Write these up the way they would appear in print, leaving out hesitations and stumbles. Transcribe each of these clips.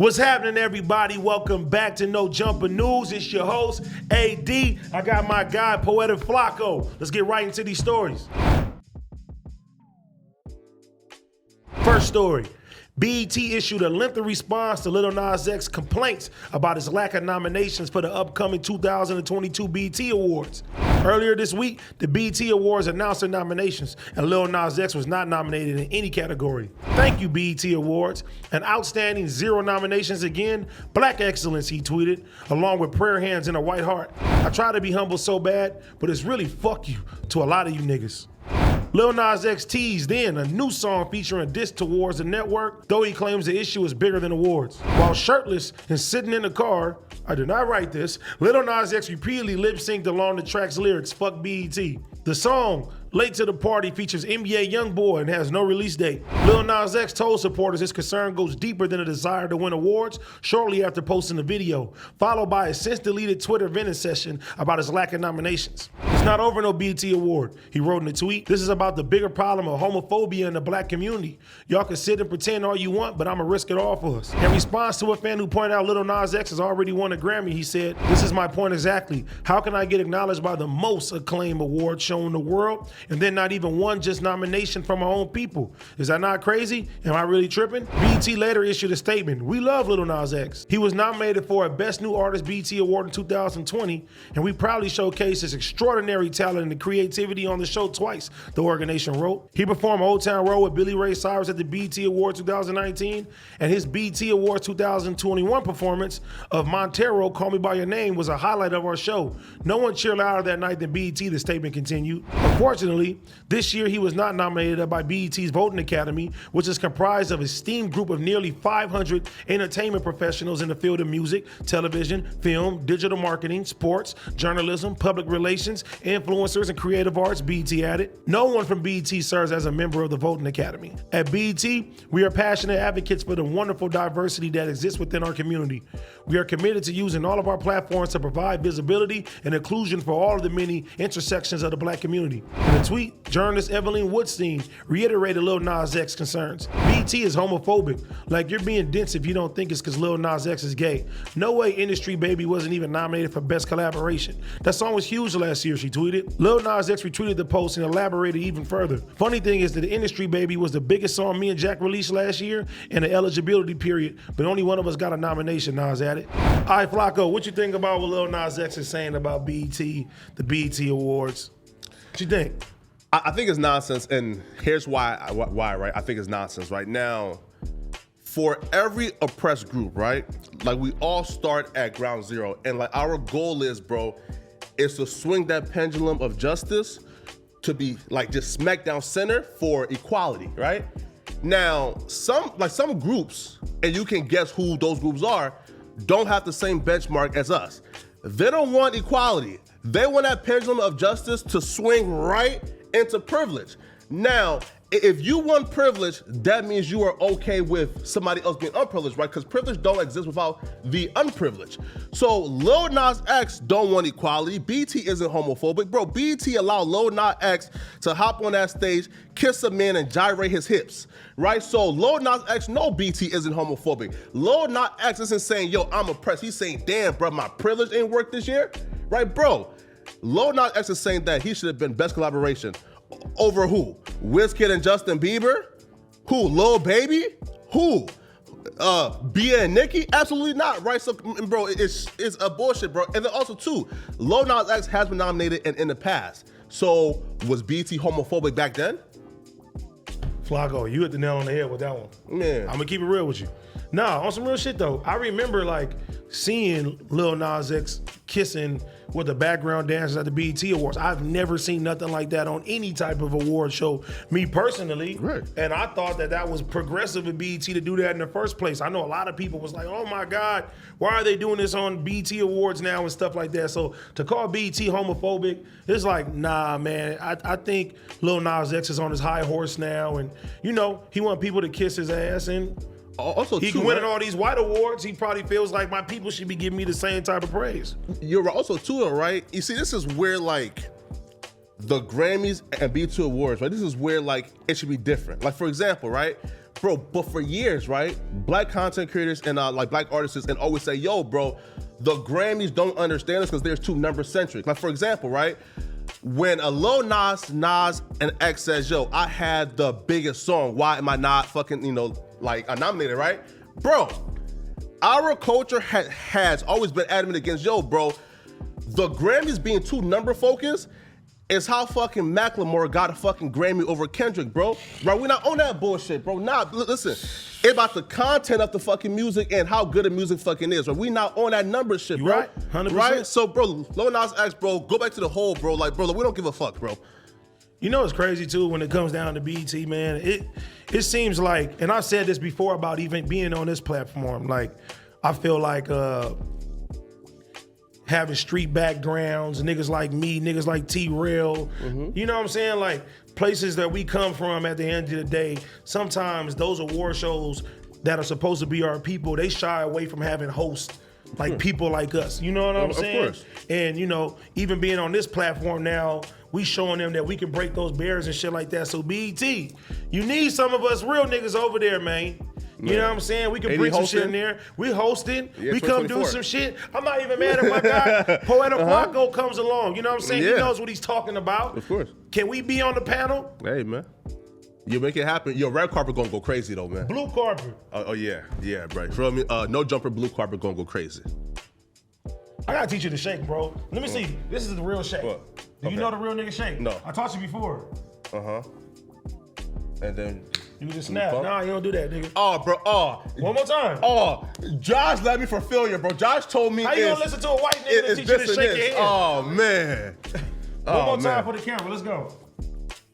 What's happening, everybody? Welcome back to No Jumper News. It's your host, AD. I got my guy, Poetik Flakko. Let's get right into these stories. First story. BET issued a lengthy response to Lil Nas X complaints about his lack of nominations for the upcoming 2022 BET Awards. Earlier this week, the BET Awards announced their nominations, and Lil Nas X was not nominated in any category. Thank you, BET Awards. An outstanding 0 nominations again. Black excellence, he tweeted, along with prayer hands and a white heart. I try to be humble so bad, but it's really fuck you to a lot of you niggas. Lil Nas X teased then a new song featuring a diss towards the network, though he claims the issue is bigger than awards. While shirtless and sitting in the car, I did not write this, Lil Nas X repeatedly lip-synced along the track's lyrics, fuck BET. The song, Late to the Party, features NBA YoungBoy and has no release date. Lil Nas X told supporters his concern goes deeper than a desire to win awards shortly after posting the video, followed by a since-deleted Twitter venting session about his lack of nominations. It's not over no BET award, he wrote in a tweet. This is about the bigger problem of homophobia in the black community. Y'all can sit and pretend all you want, but I'ma risk it all for us. In response to a fan who pointed out Lil Nas X has already won a Grammy, he said, this is my point exactly. How can I get acknowledged by the most acclaimed award show in the world, and then not even one just nomination from my own people? Is that not crazy? Am I really tripping? BET later issued a statement. We love Lil Nas X. He was nominated for a Best New Artist BET Award in 2020, and we proudly showcased his extraordinary talent and creativity on the show twice, the organization wrote. He performed Old Town Road with Billy Ray Cyrus at the BET Awards 2019, and his BET Awards 2021 performance of Montero, Call Me By Your Name, was a highlight of our show. No one cheered louder that night than BET, the statement continued. Unfortunately, this year he was not nominated by BET's Voting Academy, which is comprised of a esteemed group of nearly 500 entertainment professionals in the field of music, television, film, digital marketing, sports, journalism, public relations, influencers, and creative arts, BET added. No one from BET serves as a member of the Voting Academy. At BET, we are passionate advocates for the wonderful diversity that exists within our community. We are committed to using all of our platforms to provide visibility and inclusion for all of the many intersections of the black community. In a tweet, journalist Evelyn Woodstein reiterated Lil Nas X concerns. BET is homophobic. Like, you're being dense if you don't think it's because Lil Nas X is gay. No way Industry Baby wasn't even nominated for Best Collaboration. That song was huge last year, she tweeted. Lil Nas X retweeted the post and elaborated even further. Funny thing is that the Industry Baby was the biggest song me and Jack released last year in the eligibility period, but only one of us got a nomination, Nas added. All right, Flakko, what you think about what Lil Nas X is saying about BET, the BET Awards? What you think? I think it's nonsense, and here's why, right? I think it's nonsense. Right now, for every oppressed group, right? Like, we all start at ground zero, and like our goal is, bro, is to swing that pendulum of justice to be like just smack down center for equality, right? Now, some groups, and you can guess who those groups are, don't have the same benchmark as us. They don't want equality. They want that pendulum of justice to swing right into privilege. Now, if you want privilege, that means you are okay with somebody else being unprivileged, right? Because privilege don't exist without the unprivileged. So Lil Nas X don't want equality. BET isn't homophobic. Bro, BET allowed Lil Nas X to hop on that stage, kiss a man, and gyrate his hips, right? So Lil Nas X, no, BET isn't homophobic. Lil Nas X isn't saying, yo, I'm oppressed. He's saying, damn, bro, my privilege ain't work this year, right, bro? Lil Nas X is saying that he should have been Best Collaboration. Over who? Wizkid and Justin Bieber? Who? Lil Baby? Who? Bia and Nicki? Absolutely not, right? So, bro, it's a bullshit, bro. And then also, too, Lil Nas X has been nominated in the past. So, was BET homophobic back then? Flakko, you hit the nail on the head with that one. Man. I'm gonna keep it real with you. Nah, on some real shit though. I remember like seeing Lil Nas X kissing with the background dancers at the BET Awards. I've never seen nothing like that on any type of award show, me personally. Right. And I thought that was progressive of BET to do that in the first place. I know a lot of people was like, oh my God, why are they doing this on BET Awards now and stuff like that? So to call BET homophobic, it's like, nah, man. I think Lil Nas X is on his high horse now, and you know, he want people to kiss his ass, and also he can win all these white awards. He probably feels like my people should be giving me the same type of praise. You're also too, right? You see, this is where like the Grammys and BET Awards, right? This is where like it should be different. Like, for example, right? bro, but for years, right? Black content creators and like black artists and always say, yo, bro, the Grammys don't understand us because they're too number centric. Like for example, right? When a Lil Nas and X says, yo, I had the biggest song, why am I not fucking, nominated, right? Bro, our culture has always been adamant against, yo, bro, the Grammys being too number focused is how fucking Macklemore got a fucking Grammy over Kendrick, bro. Right, we're not on that bullshit, bro. Listen, it's about the content of the fucking music and how good the music fucking is, right? We not on that number shit, bro. Right, 100%. Right? So, bro, Lil Nas X, bro, go back to the whole, bro. Like, bro, we don't give a fuck, bro. You know it's crazy too when it comes down to BET, man. It seems like, and I've said this before about even being on this platform, like I feel like having street backgrounds, niggas like me, niggas like T-Rail, you know what I'm saying? Like places that we come from at the end of the day, sometimes those award shows that are supposed to be our people, they shy away from having hosts like people like us. You know what I'm saying? Of course. And you know, even being on this platform now, we showing them that we can break those barriers and shit like that. So BET, you need some of us real niggas over there, man. You know what I'm saying? We can bring some shit in there. We hosting. Yeah, we come do some shit. I'm not even mad if my guy, Poetik Flakko, comes along. You know what I'm saying? Yeah. He knows what he's talking about. Of course. Can we be on the panel? Hey, man. You make it happen. Your red carpet gonna go crazy, though, man. Blue carpet. Oh yeah. Yeah, bro. Feel me? No jumper, blue carpet gonna go crazy. I gotta teach you the shake, bro. Let me see. This is the real shake. What? Do you know the real nigga shake? No. I taught you before. And then you just snap. Nah, you don't do that, nigga. Oh, bro. Oh. One more time. Oh, Josh led me for failure, bro. Josh told me. How you gonna listen to a white nigga that teach you to shake your head? Oh, man. One more time for the camera. Let's go.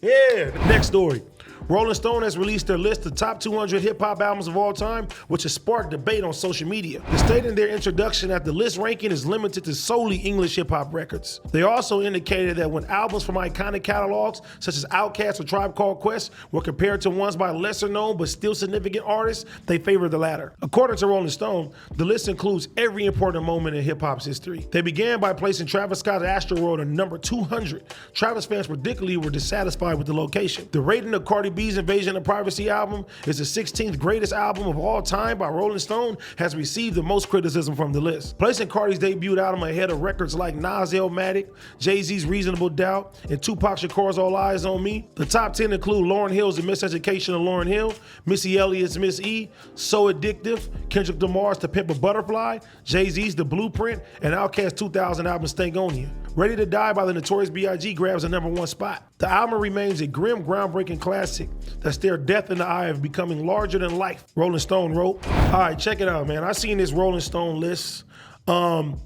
Yeah. Next story. Rolling Stone has released their list of top 200 hip-hop albums of all time, which has sparked debate on social media. They stated in their introduction that the list ranking is limited to solely English hip-hop records. They also indicated that when albums from iconic catalogs, such as Outkast or Tribe Called Quest, were compared to ones by lesser-known but still significant artists, they favored the latter. According to Rolling Stone, the list includes every important moment in hip-hop's history. They began by placing Travis Scott's Astroworld at number 200. Travis fans particularly were dissatisfied with the location. The rating of Cardi B's Invasion of Privacy album is the 16th greatest album of all time by Rolling Stone, has received the most criticism from the list. Placing Cardi's debut album ahead of records like Nas Illmatic, Jay-Z's Reasonable Doubt, and Tupac Shakur's All Eyes on Me. The top 10 include Lauryn Hill's The Miseducation of Lauryn Hill, Missy Elliott's Miss E, So Addictive, Kendrick Lamar's To Pimp a Butterfly, Jay-Z's The Blueprint, and Outkast's 2000 album Stankonia. Ready to Die by the Notorious B.I.G. grabs the #1 spot. The album remains a grim, groundbreaking classic that stared death in the eye of becoming larger than life, Rolling Stone wrote. All right, check it out, man. I seen this Rolling Stone list. Who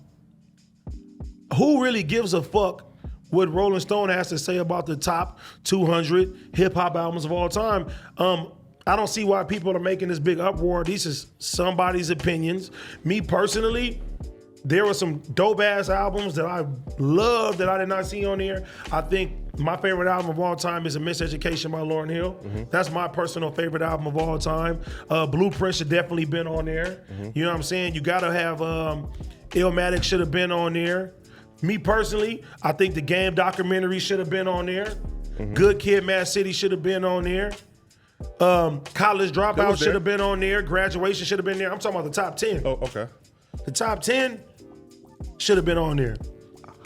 really gives a fuck what Rolling Stone has to say about the top 200 hip-hop albums of all time? I don't see why people are making this big uproar. These is somebody's opinions. Me personally, there were some dope-ass albums that I love that I did not see on here. I think my favorite album of all time is A Miseducation by Lauryn Hill. That's my personal favorite album of all time. Blueprint should definitely been on there. You know what I'm saying? You gotta have Illmatic should have been on there. Me personally, I think the Game documentary should have been on there. Good Kid, Mad City should have been on there. College Dropout should have been on there. Graduation should have been there. I'm talking about the top 10. Oh, okay. The top 10 should have been on there.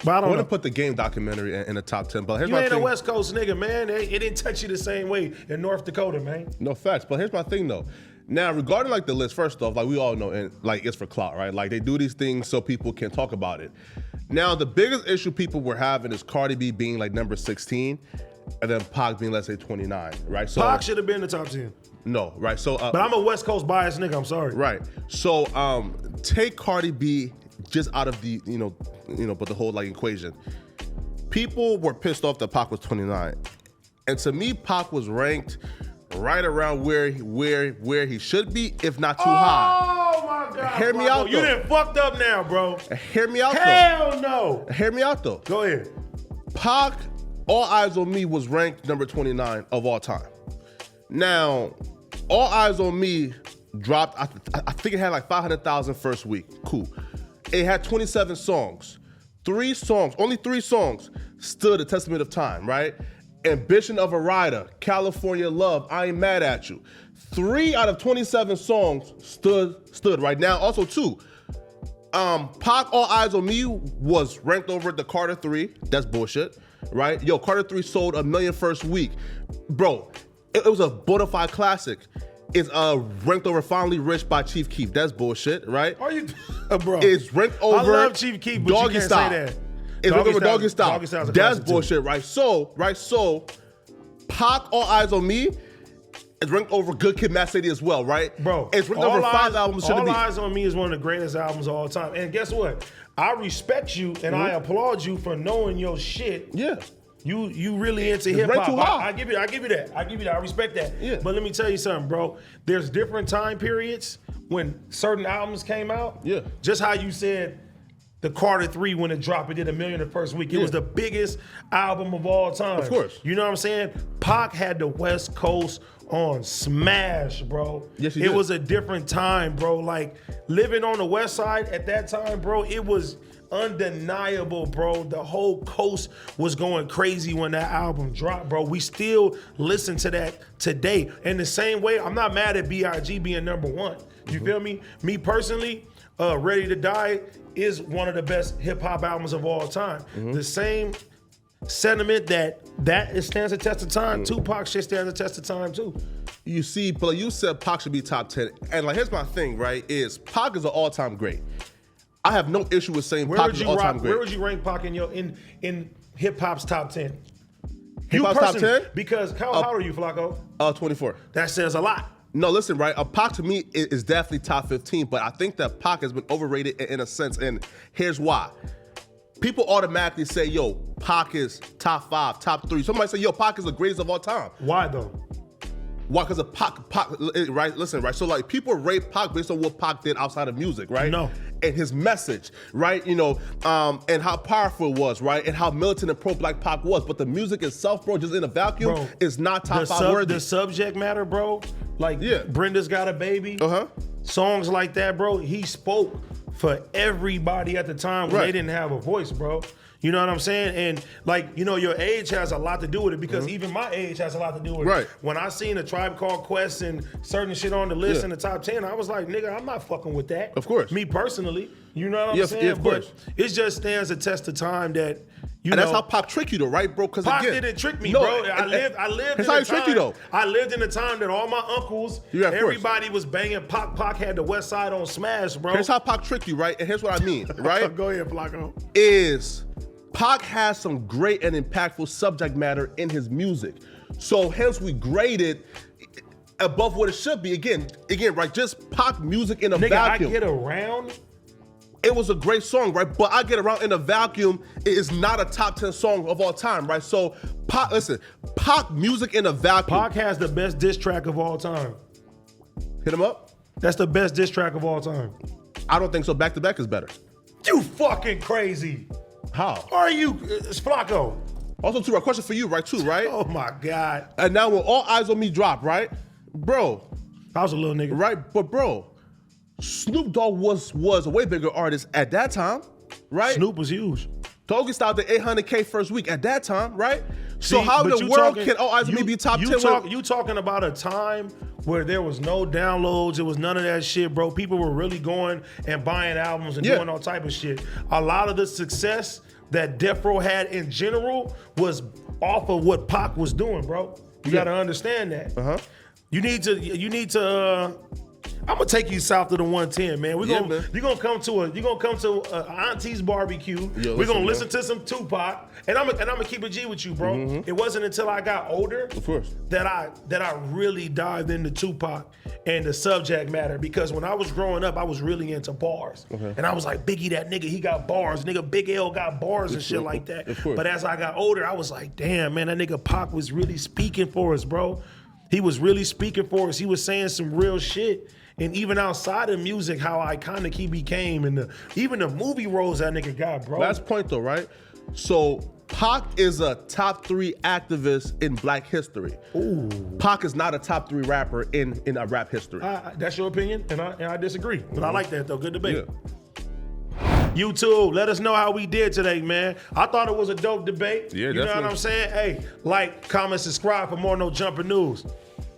But I don't want to put the Game documentary in the top 10. But here's you my ain't thing. a West Coast nigga, man. It didn't touch you the same way in North Dakota, man. No facts. But here's my thing, though. Now, regarding like the list, first off, like we all know, and like it's for clout, right? Like they do these things so people can talk about it. Now, the biggest issue people were having is Cardi B being like number 16, and then Pac being, let's say, 29, right? So Pac should have been in the top 10. No, right? So, but I'm a West Coast biased nigga. I'm sorry. Right. So, take Cardi B just out of the, but the whole like equation. People were pissed off that Pac was 29, and to me, Pac was ranked right around where he should be, if not too high. Oh my God! Hear me out, though. You done fucked up now, bro. Hear me out, Hell no. Hear me out, though. Go ahead. Pac, All Eyes on Me was ranked number 29 of all time. Now, All Eyes on Me dropped, I think it had like 500,000 first week. Cool. It had 27 songs. Only three songs stood the testament of time, right? Ambition of a Rider, California Love, I Ain't Mad at You. 3 out of 27 songs stood right now. Also, 2. Pac, All Eyes on Me was ranked over the Carter 3. That's bullshit, right? Yo, Carter 3 sold 1 million first week. Bro, it was a bona fide classic. It's ranked over Finally Rich by Chief Keef. That's bullshit, right? Are you, bro? It's ranked over I love Chief Keef, but Doggy you can't Style. say that. It's ranked over Doggy Style. Doggy Style's a That's classic bullshit, too. right? So, Pac, All Eyes on Me is ranked over Good Kid, Mad City as well, right? Bro, it's ranked over 5 albums. All Eyes on Me is one of the greatest albums of all time. And guess what? I respect you and I applaud you for knowing your shit. Yeah. You really into hip ranked too hop. high. I give you that. I respect that. Yeah. But let me tell you something, bro. There's different time periods when certain albums came out. Yeah. Just how you said the Carter 3 when it dropped, it did 1 million the first week. It was the biggest album of all time. Of course. You know what I'm saying? Pac had the West Coast on smash, bro. Yes, he It did. was a different time, bro. Like living on the West Side at that time, bro, it was undeniable, bro. The whole coast was going crazy when that album dropped, bro. We still listen to that today. In the same way, I'm not mad at B.I.G. being number 1. You feel me? Me personally, Ready to Die is one of the best hip hop albums of all time. The same sentiment that stands the test of time. Tupac shit stands the test of time too. You see, but you said Pac should be top 10. And like, here's my thing, right? Is Pac is an all-time great. I have no issue with saying Pac is an all-time great. Where would you rank Pac in hip hop's top 10? Hip-hop's top 10? Because how old are you, Flakko? 24. That says a lot. No, listen, right? Pac to me is definitely top 15, but I think that Pac has been overrated in a sense, and here's why. People automatically say, yo, Pac is top 5, top 3. Somebody say, yo, Pac is the greatest of all time. Why though? Why? Because of Pac, right? Listen, right? So like people rate Pac based on what Pac did outside of music, right? No. And his message, right? You know, and how powerful it was, right? And how militant and pro-black Pac was. But the music itself, bro, just in a vacuum, Bro, is not top 5 worthy. The subject matter, bro, like Brenda's Got a Baby, songs like that, bro, he spoke for everybody at the time when they didn't have a voice, bro. You know what I'm saying? And like, you know, your age has a lot to do with it because even my age has a lot to do with it. When I seen a Tribe Called Quest and certain shit on the list in the top 10, I was like, nigga, I'm not fucking with that. Of course. Me personally. You know what I'm saying? Yeah, of course. But it just stands a test of time that, you know. And that's how Pac tricked you though, right, bro? Because Pac again, didn't trick me, bro. I lived that's how he tricked you though. I lived in the time that all my uncles, everybody was banging Pac. Pac had the West Side on smash, bro. Here's how Pac tricked you, right? And here's what I mean, right? Go ahead, Flakko. Is Pac has some great and impactful subject matter in his music. So hence we grade it above what it should be. Again, right? Just Pac music in a vacuum. I Get Around. It was a great song, right? But I Get Around in a vacuum is not a top 10 song of all time, right? So Pac, listen, Pac music in a vacuum. Pac has the best diss track of all time. Hit him up. That's the best diss track of all time. I don't think so. Back to Back is better. You fucking crazy. How? Are you, it's Flakko? Also, too, a question for you, right? Too, right? Oh my God. And now when All Eyes on Me drop, right, bro? I was a little nigga, right? But bro, Snoop Dogg was a way bigger artist at that time, right? Snoop was huge. Doggy Style did 800K first week at that time, right? So See, how in but the you world talking- can All Eyes on Me be top 10? You talking about a time where there was no downloads, it was none of that shit, bro. People were really going and buying albums and doing all type of shit. A lot of the success that Death Row had in general was off of what Pac was doing, bro. You gotta understand that. You need to. I'm gonna take you south of the 110, man. You're gonna come to Auntie's barbecue. We're gonna listen to some Tupac, and I'm gonna keep it G with you, bro. It wasn't until I got older, of course, that I really dived into Tupac and the subject matter. Because when I was growing up, I was really into bars, and I was like, Biggie, that nigga, he got bars. Nigga, Big L got bars and shit like that. But as I got older, I was like, damn, man, that nigga Pac was really speaking for us, bro. He was really speaking for us. He was saying some real shit. And even outside of music, how iconic he became, and even the movie roles that nigga got, bro. Last point though, right? So Pac is a top 3 activist in Black history. Ooh. Pac is not a top 3 rapper in a rap history. That's your opinion, and I disagree. But I like that though. Good debate. Yeah. YouTube, let us know how we did today, man. I thought it was a dope debate. Yeah, you know what definitely. I'm saying? Hey, like, comment, subscribe for more No Jumper News.